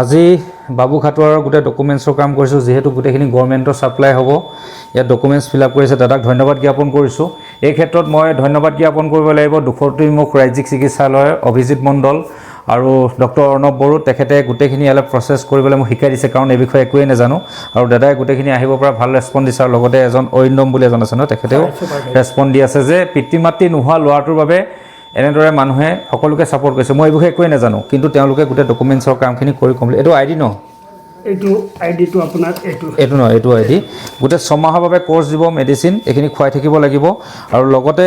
আজি বাবু খাটুৱাৰৰ গোটেই ডকুমেণ্টছৰ কাম কৰিছোঁ যেহেতু গোটেইখিনি গভৰ্ণমেণ্টৰ ছাপ্লাই হ'ব ইয়াত ডকুমেণ্টছ ফিল আপ কৰিছে দাদাক ধন্যবাদ জ্ঞাপন কৰিছোঁ এই ক্ষেত্ৰত মই ধন্যবাদ জ্ঞাপন কৰিব লাগিব দুখৰটিমুখ ৰাজ্যিক চিকিৎসালয়ৰ অভিজিত মণ্ডল আৰু ডক্টৰ অৰ্ণৱ বড়ো তেখেতে গোটেইখিনি অলপ প্ৰচেছ কৰিবলৈ মোক শিকাই দিছে কাৰণ এই বিষয়ে একোৱেই নাজানো আৰু দাদাই গোটেইখিনি আহিব পৰা ভাল ৰেছপন্স দিছে আৰু লগতে এজন অৰিন্দম বুলি এজন আছে ন তেখেতেও ৰেছপন্স দি আছে যে পিতৃ মাতৃ নোহোৱা ল'ৰাটোৰ বাবে এনেদৰে মানুহে সকলোকে ছাপোৰ্ট কৰিছে মই এই বিষয়ে একোৱেই নাজানো কিন্তু তেওঁলোকে গোটেই ডকুমেণ্টছৰ কামখিনি কৰি কমপ্লিট এইটো আইডি ন আইডিটো আপোনাৰ এইটো নহয় এইটো আইডি গোটেই 6 মাহৰ বাবে কোৰ্ছ দিব মেডিচিন এইখিনি খুৱাই থাকিব লাগিব আৰু লগতে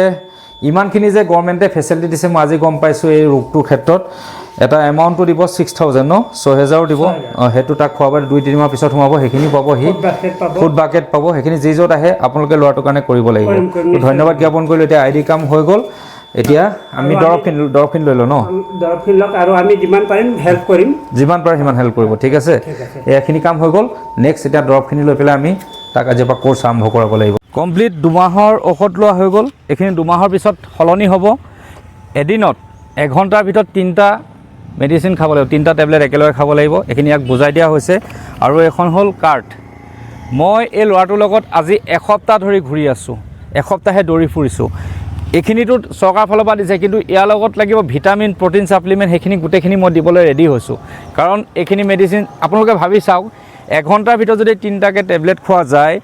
ইমানখিনি যে গভৰ্ণমেণ্টে ফেচিলিটি দিছে মই আজি গম পাইছোঁ এই ৰোগটোৰ ক্ষেত্ৰত এটা এমাউণ্টটো দিব 6000 ন 6000 দিব হেতু তাক খোৱাবলৈ 2-3 মাহ পিছত সোমাব সেইখিনি পাব হি ফুড বাকেট পাব সেইখিনি যি য'ত আহে আপোনালোকে ল'ৰাটোৰ কাৰণে কৰিব লাগিব ধন্যবাদ জ্ঞাপন কৰিলোঁ এতিয়া আইডি কাম হৈ গ'ল এতিয়া আমি দৰৱখিনি লৈ লওঁ ন দৰৱখিনি লওক আৰু আমি যিমান পাৰিম হেল্প কৰিম যিমান পাৰে সিমান হেল্প কৰিব ঠিক আছে এইখিনি কাম হৈ গ'ল নেক্সট এতিয়া দৰৱখিনি লৈ পেলাই আমি তাক আজিৰ পৰা কোৰ্ছ আৰম্ভ কৰাব লাগিব কমপ্লিট 2 মাহৰ ঔষধ লোৱা হৈ গ'ল এইখিনি 2 মাহৰ পিছত সলনি হ'ব এদিনত 1 ঘণ্টাৰ ভিতৰত 3টা মেডিচিন খাব লাগিব 3টা টেবলেট একেলগে খাব লাগিব এইখিনি ইয়াক বুজাই দিয়া হৈছে আৰু এখন হ'ল কাৰ্ড মই এই ল'ৰাটোৰ লগত আজি এসপ্তাহ ধৰি ঘূৰি আছোঁ এসপ্তাহে দৌৰি ফুৰিছোঁ এইখিনিতো চৰকাৰৰ ফালৰ পৰা দিছে কিন্তু ইয়াৰ লগত লাগিব ভিটামিন প্ৰটিন ছাপ্লিমেণ্ট সেইখিনি গোটেইখিনি মই দিবলৈ ৰেডি হৈছোঁ কাৰণ এইখিনি মেডিচিন আপোনালোকে ভাবি চাওক 1 ঘণ্টাৰ ভিতৰত যদি 3টাকৈ টেবলেট খোৱা যায়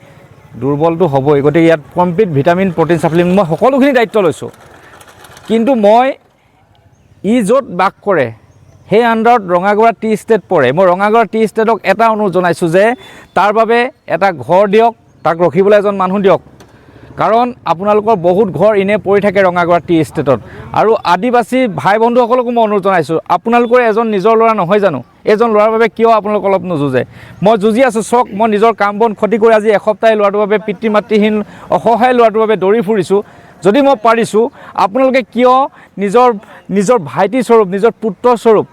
দুৰ্বলটো হ'বই গতিকে ইয়াত কমপ্লিট ভিটামিন প্ৰটিন ছাপ্লিমেণ্ট মই সকলোখিনি দায়িত্ব লৈছোঁ কিন্তু মই য'ত বাস কৰে সেই আণ্ডাৰত ৰঙাগড়া টি ষ্টেট পৰে মই ৰঙাগড়া টি ষ্টেটক এটা অনুৰোধ জনাইছোঁ যে তাৰ বাবে এটা ঘৰ দিয়ক তাক ৰখিবলৈ এজন মানুহ দিয়ক কাৰণ আপোনালোকৰ বহুত ঘৰ ইনে পৰি থাকে ৰঙাগড়া টি ষ্টেটত আৰু আদিবাসী ভাই বন্ধুসকলকো মই অনুৰোধ জনাইছোঁ আপোনালোকৰ এজন নিজৰ ল'ৰা নহয় জানো এজন ল'ৰাৰ বাবে কিয় আপোনালোক অলপ নুযুঁজে মই যুঁজি আছোঁ চক মই নিজৰ কাম বন ক্ষতি কৰি আজি এসপ্তাহে ল'ৰাটোৰ বাবে পিতৃ মাতৃহীন অসহায় ল'ৰাটোৰ বাবে দৌৰি ফুৰিছোঁ যদি মই পাৰিছোঁ আপোনালোকে কিয় নিজৰ ভাইটি স্বৰূপ নিজৰ পুত্ৰ স্বৰূপ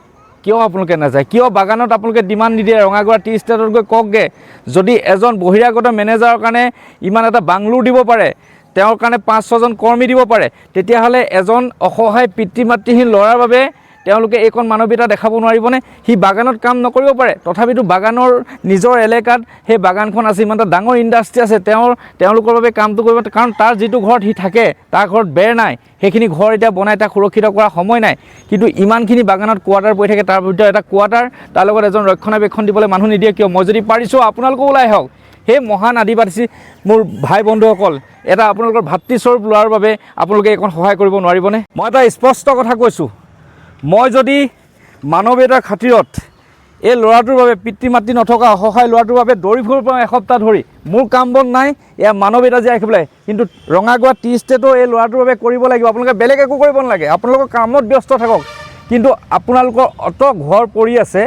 কিয় আপোনালোকে নাযায় কিয় বাগানত আপোনালোকে ডিমাণ্ড নিদিয়ে ৰঙাগড়া টি ষ্টেটত গৈ কওকগৈ যদি এজন বহিৰাগত মেনেজাৰৰ কাৰণে ইমান এটা বাংলোৰ দিব পাৰে তেওঁৰ কাৰণে 5-6জন কৰ্মী দিব পাৰে তেতিয়াহ'লে এজন অসহায় পিতৃ মাতৃহীন ল'ৰাৰ বাবে তেওঁলোকে এইকণ মানৱীয়তা দেখাব নোৱাৰিবনে সি বাগানত কাম নকৰিব পাৰে তথাপিতো বাগানৰ নিজৰ এলেকাত সেই বাগানখন আছে ইমান এটা ডাঙৰ ইণ্ডাষ্ট্ৰি আছে তেওঁলোকৰ বাবে কামটো কৰিব কাৰণ তাৰ যিটো ঘৰত সি থাকে তাৰ ঘৰত বেৰ নাই সেইখিনি ঘৰ এতিয়া বনাই তাক সুৰক্ষিত কৰা সময় নাই কিন্তু ইমানখিনি বাগানত কোৱাৰ্টাৰ পৰি থাকে তাৰ ভিতৰত এটা কোৱাৰ্টাৰ তাৰ লগত এজন ৰক্ষণাবেক্ষণ দিবলৈ মানুহ নিদিয়ে কিয় মই যদি পাৰিছোঁ আপোনালোকো ওলাই আহক সেই মহান আদিবাসী মোৰ ভাই বন্ধুসকল এটা আপোনালোকৰ ভাতৃস্বৰূপ লোৱাৰ বাবে আপোনালোকে এইকণ সহায় কৰিব নোৱাৰিবনে মই এটা স্পষ্ট কথা কৈছোঁ মই যদি মানৱীয়তাৰ খাতিৰত এই ল'ৰাটোৰ বাবে পিতৃ মাতৃ নথকা অসহায় ল'ৰাটোৰ বাবে দৌৰি ফুৰিব পাৰোঁ এসপ্তাহ ধৰি মোৰ কাম বন নাই এয়া মানৱীয়তা জীয়াই ৰাখিবলৈ কিন্তু ৰঙাগড়া টি ষ্টেটো এই ল'ৰাটোৰ বাবে কৰিব লাগিব আপোনালোকে বেলেগ একো কৰিব নালাগে আপোনালোকৰ কামত ব্যস্ত থাকক কিন্তু আপোনালোকৰ অত ঘৰ পৰি আছে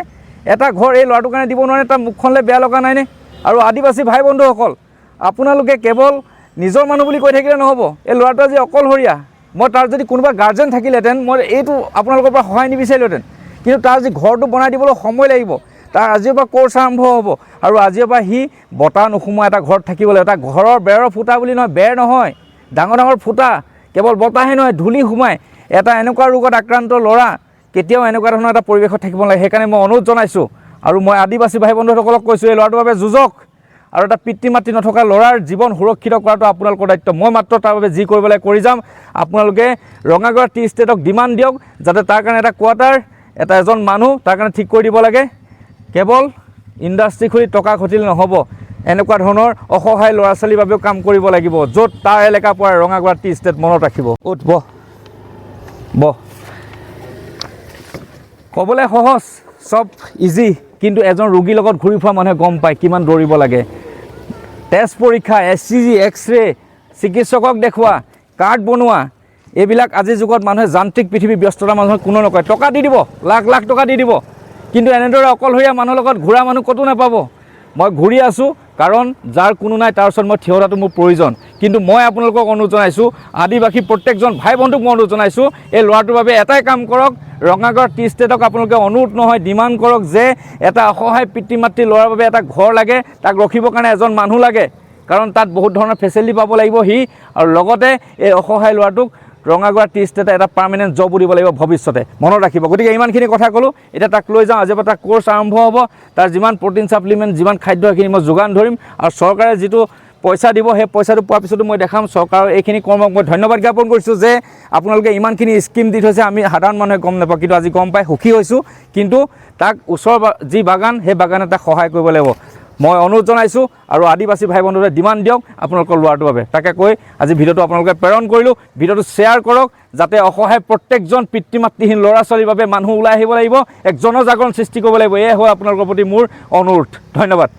এটা ঘৰ এই ল'ৰাটোৰ কাৰণে দিব নোৱাৰে তাৰ মুখখনলৈ বেয়া লগা নাইনে আৰু আদিবাসী ভাই বন্ধুসকল আপোনালোকে কেৱল নিজৰ মানুহ বুলি কৈ থাকিলে নহ'ব এই ল'ৰাটো আজি অকলশৰীয়া মই তাৰ যদি কোনোবা গাৰ্জেন থাকিলেহেঁতেন মই এইটো আপোনালোকৰ পৰা সহায় নিবিচাৰিলোহেঁতেন কিন্তু তাৰ যি ঘৰটো বনাই দিবলৈ সময় লাগিব তাৰ আজিৰ পৰা কোৰ্ছ আৰম্ভ হ'ব আৰু আজিৰ পৰা সি বতাহ নোসোমোৱা এটা ঘৰত থাকিব লাগিব এটা ঘৰৰ বেৰৰ ফুটা বুলি নহয় বেৰ নহয় ডাঙৰ ডাঙৰ ফুটা কেৱল বতাহে নহয় ধূলি সোমাই এটা এনেকুৱা ৰোগত আক্ৰান্ত ল'ৰা কেতিয়াও এনেকুৱা ধৰণৰ এটা পৰিৱেশত থাকিব নালাগে সেইকাৰণে মই অনুৰোধ জনাইছোঁ আৰু মই আদিবাসী ভাই বন্ধুসকলক কৈছোঁ এই ল'ৰাটোৰ বাবে যুঁজক আৰু এটা পিতৃ মাতৃ নথকা ল'ৰাৰ জীৱন সুৰক্ষিত কৰাটো আপোনালোকৰ দায়িত্ব মই মাত্ৰ তাৰ বাবে যি কৰিব লাগে কৰি যাম আপোনালোকে ৰঙাগড়া টি ষ্টেটক ডিমাণ্ড দিয়ক যাতে তাৰ কাৰণে এটা কোৱাৰ্টাৰ এজন মানুহ তাৰ কাৰণে ঠিক কৰি দিব লাগে কেৱল ইণ্ডাষ্ট্ৰি খুলি টকা ঘটিলে নহ'ব এনেকুৱা ধৰণৰ অসহায় ল'ৰা ছোৱালীৰ বাবেও কাম কৰিব লাগিব য'ত তাৰ এলেকাৰ পৰা ৰঙাগড়া টি ষ্টেট মনত ৰাখিব বহ ক'বলৈ সহজ চব ইজি কিন্তু এজন ৰোগীৰ লগত ঘূৰি ফুৰা মানুহে গম পায় কিমান দৌৰিব লাগে টেষ্ট পৰীক্ষা SCG এক্সৰে চিকিৎসকক দেখুওৱা কাৰ্ড বনোৱা এইবিলাক আজিৰ যুগত মানুহে যান্ত্ৰিক পৃথিৱী ব্যস্ততা মানুহক কোনো নকয় টকা দি দিব লাখ টকা দি দিব কিন্তু এনেদৰে অকলশৰীয়া মানুহৰ লগত ঘূৰা মানুহ ক'তো নাপাব মই ঘূৰি আছোঁ কাৰণ যাৰ কোনো নাই তাৰ ওচৰত মই থিয় হোৱাটো মোৰ প্ৰয়োজন কিন্তু মই আপোনালোকক অনুৰোধ জনাইছোঁ আদিবাসী প্ৰত্যেকজন ভাই বন্ধুক মই অনুৰোধ জনাইছোঁ এই ল'ৰাটোৰ বাবে এটাই কাম কৰক ৰঙাগড় টি ষ্টেটক আপোনালোকে অনুৰোধ নহয় ডিমাণ্ড কৰক যে এটা অসহায় পিতৃ মাতৃ ল'ৰাৰ বাবে এটা ঘৰ লাগে তাক ৰখিবৰ কাৰণে এজন মানুহ লাগে কাৰণ তাত বহুত ধৰণৰ ফেচিলিটি পাব লাগিব সি আৰু লগতে এই অসহায় ল'ৰাটোক ৰঙাগড়া টি ষ্টেটে এটা পাৰ্মানেণ্ট জব দিব লাগিব ভৱিষ্যতে, মনত ৰাখিব। গতিকে ইমানখিনি কথা ক'লোঁ, এতিয়া তাক লৈ যাওঁ। আজিৰ পৰা তাৰ কোৰ্চ আৰম্ভ হ'ব, তাৰ যিমান প্ৰটিন ছাপ্লিমেণ্ট যিমান খাদ্য সেইখিনি মই যোগান ধৰিম, আৰু চৰকাৰে যিটো পইচা দিব সেই পইচাটো পোৱাৰ পিছতো মই দেখাম। চৰকাৰৰ এইখিনি কৰ্মক মই ধন্যবাদ জ্ঞাপন কৰিছোঁ যে আপোনালোকে ইমানখিনি স্কিম দি থৈছে, আমি সাধাৰণ মানুহে গম নাপাওঁ, কিন্তু আজি গম পাই সুখী হৈছোঁ। কিন্তু তাক ওচৰৰ যি বাগান সেই বাগানে তাক সহায় কৰিব লাগিব, মই অনুৰোধ জনাইছোঁ। আৰু আদিবাসী ভাই বন্ধুৱে ডিমাণ্ড দিয়ক আপোনালোকৰ ল'ৰাটোৰ বাবে, তাকে কৈ আজি ভিডিঅ'টো আপোনালোকে প্ৰেৰণ কৰিলোঁ। ভিডিঅ'টো শ্বেয়াৰ কৰক যাতে অসহায় প্ৰত্যেকজন পিতৃ মাতৃহীন ল'ৰা ছোৱালীৰ বাবে মানুহ ওলাই আহিব লাগিব, এক জনজাগৰণ সৃষ্টি কৰিব লাগিব। এয়ে হয় আপোনালোকৰ প্ৰতি মোৰ অনুৰোধ। ধন্যবাদ।